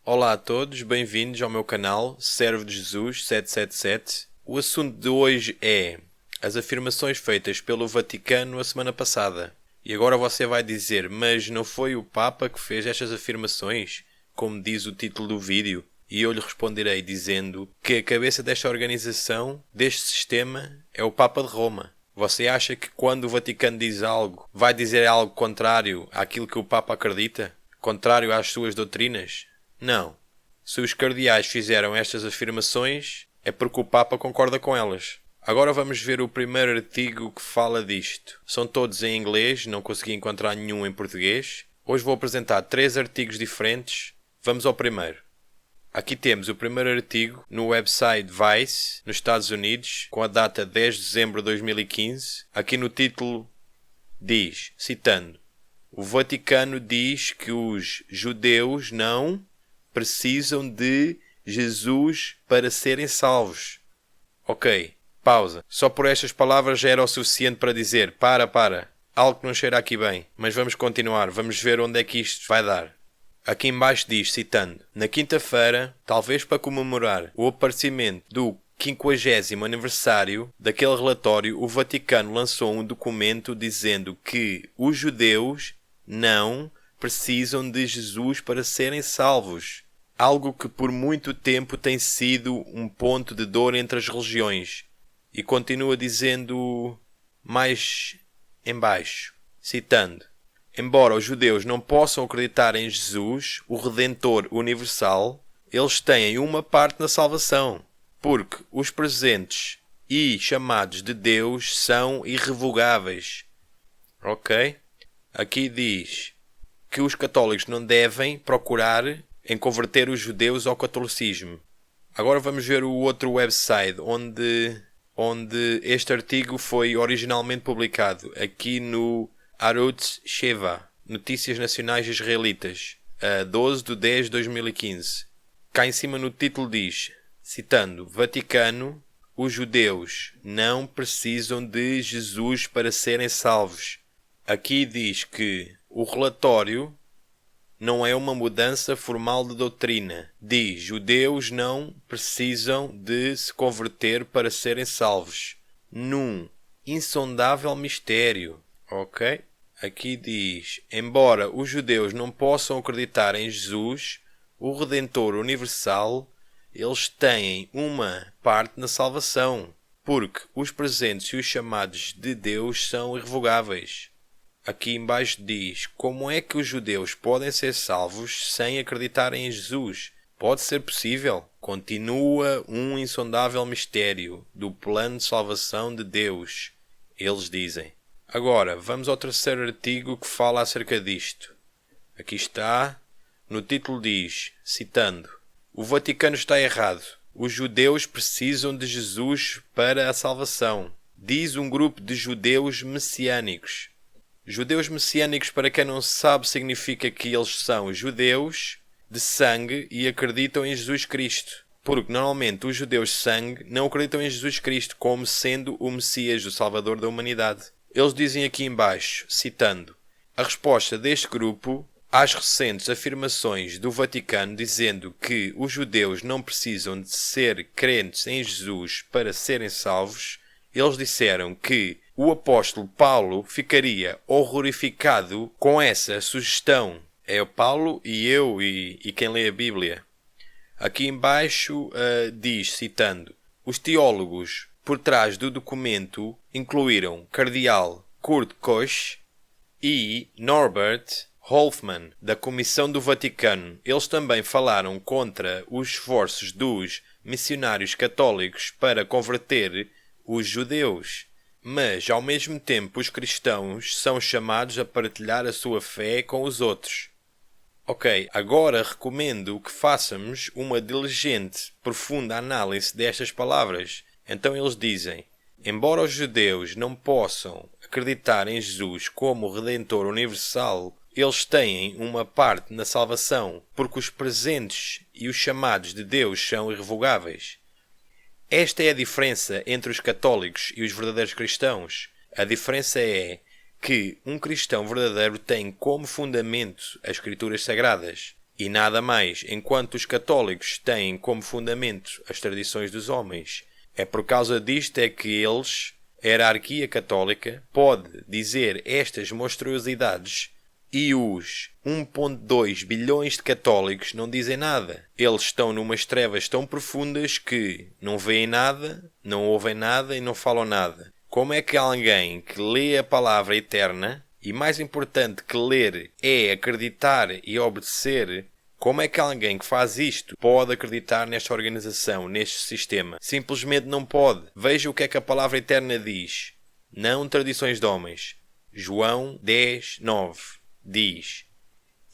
Olá a todos, bem-vindos ao meu canal Servo de Jesus 777. O assunto de hoje é as afirmações feitas pelo Vaticano a semana passada. E agora você vai dizer, mas não foi o Papa que fez estas afirmações, como diz o título do vídeo? E eu lhe responderei dizendo que a cabeça desta organização, deste sistema, é o Papa de Roma. Você acha que quando o Vaticano diz algo, vai dizer algo contrário àquilo que o Papa acredita? Contrário às suas doutrinas? Não. Se os cardeais fizeram estas afirmações, é porque o Papa concorda com elas. Agora vamos ver o primeiro artigo que fala disto. São todos em inglês, não consegui encontrar nenhum em português. Hoje vou apresentar 3 artigos diferentes. Vamos ao primeiro. Aqui temos o primeiro artigo no website Vice, nos Estados Unidos, com a data 10 de dezembro de 2015. Aqui no título diz, citando, o Vaticano diz que os judeus não precisam de Jesus para serem salvos. Ok, pausa. Só por estas palavras já era o suficiente para dizer, para. Algo que não cheira aqui bem. Mas vamos continuar, vamos ver onde é que isto vai dar. Aqui em baixo diz, citando, na quinta-feira, talvez para comemorar o aparecimento do 50º aniversário daquele relatório, o Vaticano lançou um documento dizendo que os judeus não precisam de Jesus para serem salvos. Algo que por muito tempo tem sido um ponto de dor entre as religiões. E continua dizendo mais em baixo, citando, embora os judeus não possam acreditar em Jesus, o Redentor universal, eles têm uma parte na salvação, porque os presentes e chamados de Deus são irrevogáveis. Ok? Aqui diz que os católicos não devem procurar em converter os judeus ao catolicismo. Agora vamos ver o outro website onde este artigo foi originalmente publicado, aqui no Arutz Sheva, Notícias Nacionais Israelitas, a 12 de 10 de 2015. Cá em cima no título diz, citando, Vaticano, os judeus não precisam de Jesus para serem salvos. Aqui diz que o relatório não é uma mudança formal de doutrina. Diz, judeus não precisam de se converter para serem salvos. Num insondável mistério. Ok? Aqui diz, embora os judeus não possam acreditar em Jesus, o Redentor universal, eles têm uma parte na salvação, porque os presentes e os chamados de Deus são irrevogáveis. Aqui embaixo diz, como é que os judeus podem ser salvos sem acreditarem em Jesus? Pode ser possível? Continua um insondável mistério do plano de salvação de Deus, eles dizem. Agora, vamos ao terceiro artigo que fala acerca disto. Aqui está, no título diz, citando, o Vaticano está errado. Os judeus precisam de Jesus para a salvação. Diz um grupo de judeus messiânicos. Judeus messiânicos, para quem não sabe, significa que eles são judeus de sangue e acreditam em Jesus Cristo. Porque normalmente os judeus de sangue não acreditam em Jesus Cristo como sendo o Messias, o Salvador da humanidade. Eles dizem aqui em baixo, citando, a resposta deste grupo às recentes afirmações do Vaticano dizendo que os judeus não precisam de ser crentes em Jesus para serem salvos, eles disseram que o apóstolo Paulo ficaria horrorificado com essa sugestão. É o Paulo e eu e quem lê a Bíblia. Aqui embaixo diz, citando, os teólogos por trás do documento incluíram Cardeal Kurt Koch e Norbert Hoffmann, da Comissão do Vaticano. Eles também falaram contra os esforços dos missionários católicos para converter os judeus. Mas, ao mesmo tempo, os cristãos são chamados a partilhar a sua fé com os outros. Ok, agora recomendo que façamos uma diligente, profunda análise destas palavras. Então eles dizem, embora os judeus não possam acreditar em Jesus como Redentor universal, eles têm uma parte na salvação, porque os presentes e os chamados de Deus são irrevogáveis. Esta é a diferença entre os católicos e os verdadeiros cristãos. A diferença é que um cristão verdadeiro tem como fundamento as Escrituras Sagradas. E nada mais, enquanto os católicos têm como fundamento as tradições dos homens. É por causa disto é que eles, a hierarquia católica, pode dizer estas monstruosidades e os 1,2 bilhões de católicos não dizem nada. Eles estão numas trevas tão profundas que não veem nada, não ouvem nada e não falam nada. Como é que alguém que lê a palavra eterna, e mais importante que ler é acreditar e obedecer, como é que alguém que faz isto pode acreditar nesta organização, neste sistema? Simplesmente não pode. Veja o que é que a palavra eterna diz. Não tradições de homens. João 10, 9 diz: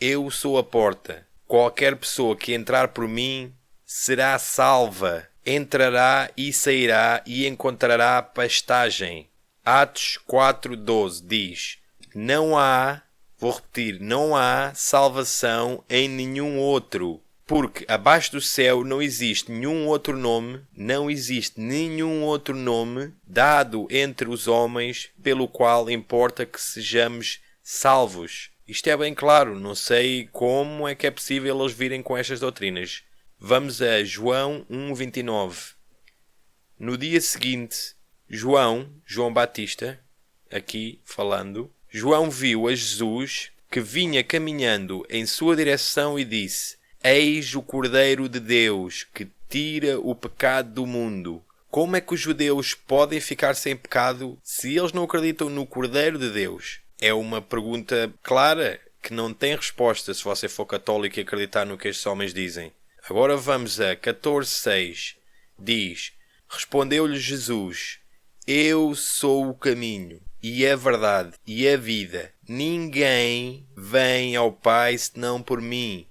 Eu sou a porta. Qualquer pessoa que entrar por mim será salva. Entrará e sairá e encontrará pastagem. Atos 4:12 diz: Não há, vou repetir, não há salvação em nenhum outro, porque abaixo do céu não existe nenhum outro nome, não existe nenhum outro nome dado entre os homens pelo qual importa que sejamos salvos. Isto é bem claro, não sei como é que é possível eles virem com estas doutrinas. Vamos a João 1:29. No dia seguinte, João Batista, aqui falando, João viu a Jesus que vinha caminhando em sua direção e disse: Eis o Cordeiro de Deus que tira o pecado do mundo. Como é que os judeus podem ficar sem pecado se eles não acreditam no Cordeiro de Deus? É uma pergunta clara que não tem resposta se você for católico e acreditar no que estes homens dizem. Agora vamos a 14:6. Diz: Respondeu-lhe Jesus: Eu sou o caminho, e a verdade, e a vida. Ninguém vem ao Pai senão por mim.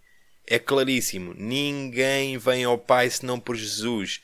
É claríssimo. Ninguém vem ao Pai senão por Jesus.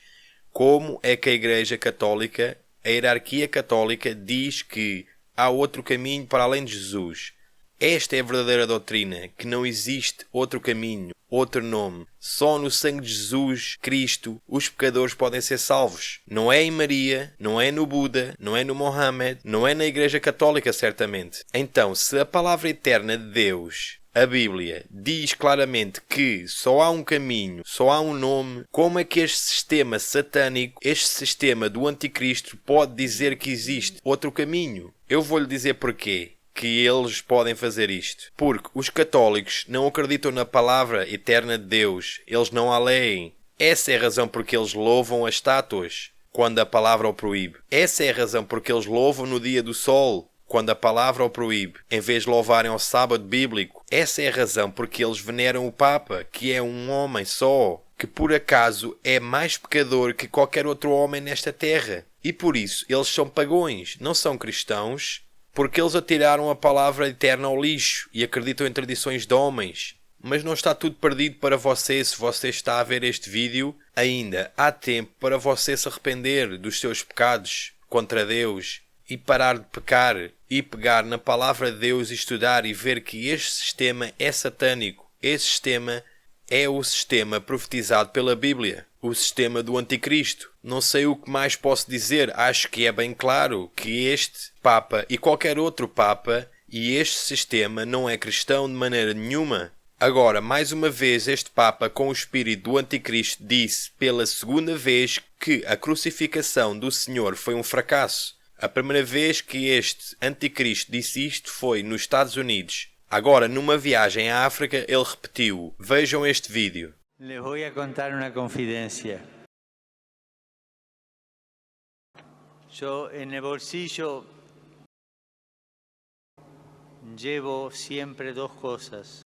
Como é que a Igreja Católica, a hierarquia católica, diz que há outro caminho para além de Jesus? Esta é a verdadeira doutrina, que não existe outro caminho, outro nome. Só no sangue de Jesus Cristo os pecadores podem ser salvos. Não é em Maria, não é no Buda, não é no Mohammed, não é na Igreja Católica, certamente. Então, se a palavra eterna de Deus, a Bíblia, diz claramente que só há um caminho, só há um nome, como é que este sistema satânico, este sistema do anticristo, pode dizer que existe outro caminho? Eu vou-lhe dizer porquê que eles podem fazer isto. Porque os católicos não acreditam na palavra eterna de Deus. Eles não a leem. Essa é a razão porque eles louvam as estátuas quando a palavra o proíbe. Essa é a razão porque eles louvam no dia do sol quando a palavra o proíbe, em vez de louvarem ao sábado bíblico. Essa é a razão porque eles veneram o Papa, que é um homem só, que por acaso é mais pecador que qualquer outro homem nesta terra. E por isso eles são pagões, não são cristãos, porque eles atiraram a palavra eterna ao lixo e acreditam em tradições de homens. Mas não está tudo perdido para você se você está a ver este vídeo. Ainda há tempo para você se arrepender dos seus pecados contra Deus e parar de pecar e pegar na palavra de Deus e estudar e ver que este sistema é satânico. Este sistema é o sistema profetizado pela Bíblia, o sistema do anticristo. Não sei o que mais posso dizer, acho que é bem claro que este Papa e qualquer outro Papa e este sistema não é cristão de maneira nenhuma. Agora, mais uma vez, este Papa com o espírito do anticristo disse pela segunda vez que a crucificação do Senhor foi um fracasso. A primeira vez que este anticristo disse isto foi nos Estados Unidos. Agora, numa viagem à África, ele repetiu. Vejam este vídeo. Les voy a contar una confidencia. Yo en el bolsillo llevo siempre dos cosas.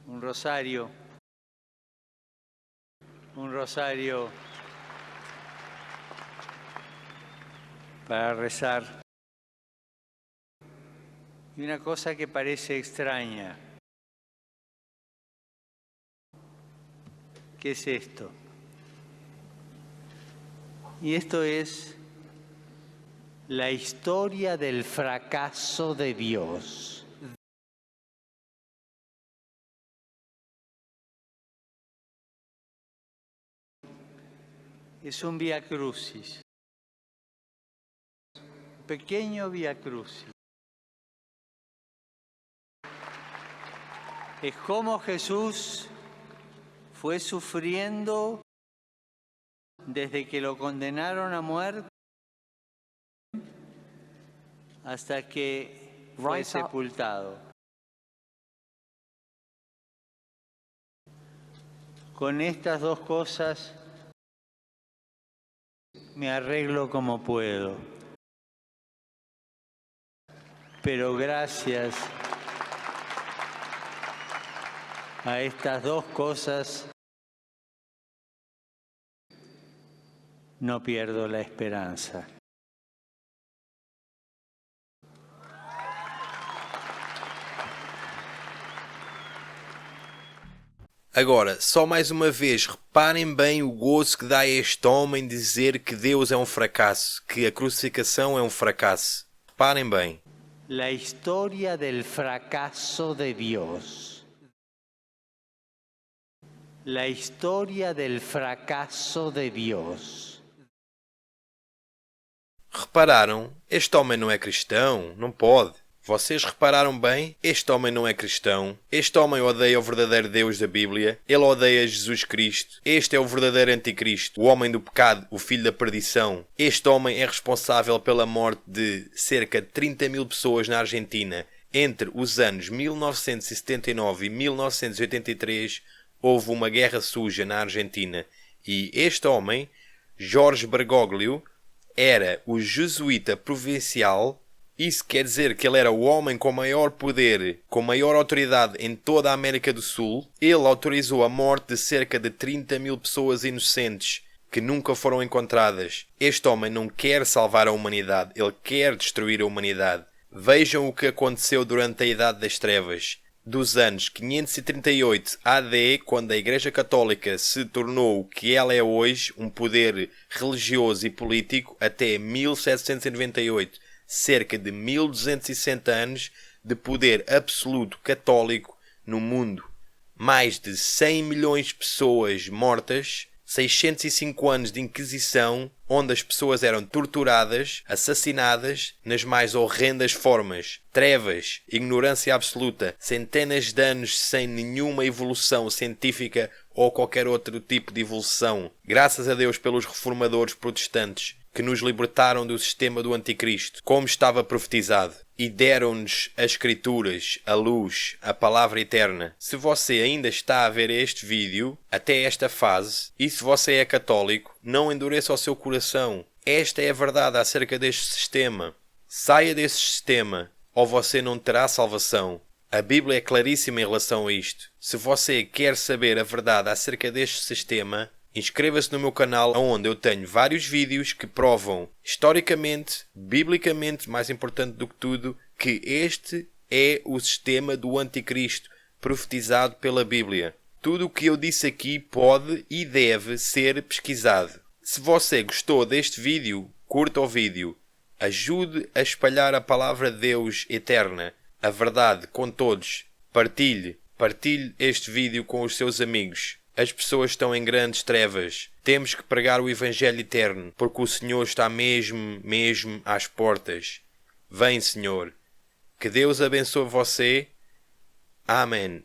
Un rosario para rezar. Y una cosa que parece extraña. ¿Qué es esto? Y esto es la historia del fracaso de Dios. Es un vía crucis, un pequeño vía crucis. es cómo Jesús fue sufriendo desde que lo condenaron a muerte hasta que fue Right up. sepultado. Con estas dos cosas me arreglo como puedo. Pero gracias a estas dos cosas no pierdo la esperanza. Agora, só mais uma vez, reparem bem o gozo que dá a este homem dizer que Deus é um fracasso, que a crucificação é um fracasso. Reparem bem. La historia del fracaso de Dios. La historia del fracaso de Dios. Repararam? Este homem não é cristão? Não pode. Vocês repararam bem? Este homem não é cristão. Este homem odeia o verdadeiro Deus da Bíblia. Ele odeia Jesus Cristo. Este é o verdadeiro anticristo, o homem do pecado, o filho da perdição. Este homem é responsável pela morte de cerca de 30 mil pessoas na Argentina. Entre os anos 1979 e 1983 houve uma guerra suja na Argentina. E este homem, Jorge Bergoglio, era o jesuíta provincial. Isso quer dizer que ele era o homem com maior poder, com maior autoridade em toda a América do Sul. Ele autorizou a morte de cerca de 30 mil pessoas inocentes que nunca foram encontradas. Este homem não quer salvar a humanidade, ele quer destruir a humanidade. Vejam o que aconteceu durante a Idade das Trevas. Dos anos 538 AD, quando a Igreja Católica se tornou o que ela é hoje, um poder religioso e político, até 1798. Cerca de 1260 anos de poder absoluto católico no mundo. Mais de 100 milhões de pessoas mortas, 605 anos de Inquisição, onde as pessoas eram torturadas, assassinadas nas mais horrendas formas. Trevas, ignorância absoluta, centenas de anos sem nenhuma evolução científica ou qualquer outro tipo de evolução. Graças a Deus pelos reformadores protestantes, que nos libertaram do sistema do anticristo, como estava profetizado, e deram-nos as escrituras, a luz, a palavra eterna. Se você ainda está a ver este vídeo, até esta fase, e se você é católico, não endureça o seu coração. Esta é a verdade acerca deste sistema. Saia desse sistema, ou você não terá salvação. A Bíblia é claríssima em relação a isto. Se você quer saber a verdade acerca deste sistema, inscreva-se no meu canal, onde eu tenho vários vídeos que provam, historicamente, biblicamente, mais importante do que tudo, que este é o sistema do anticristo, profetizado pela Bíblia. Tudo o que eu disse aqui pode e deve ser pesquisado. Se você gostou deste vídeo, curta o vídeo. Ajude a espalhar a palavra de Deus eterna, a verdade, com todos. Partilhe este vídeo com os seus amigos. As pessoas estão em grandes trevas. Temos que pregar o Evangelho eterno, porque o Senhor está mesmo às portas. Vem, Senhor. Que Deus abençoe você. Amém.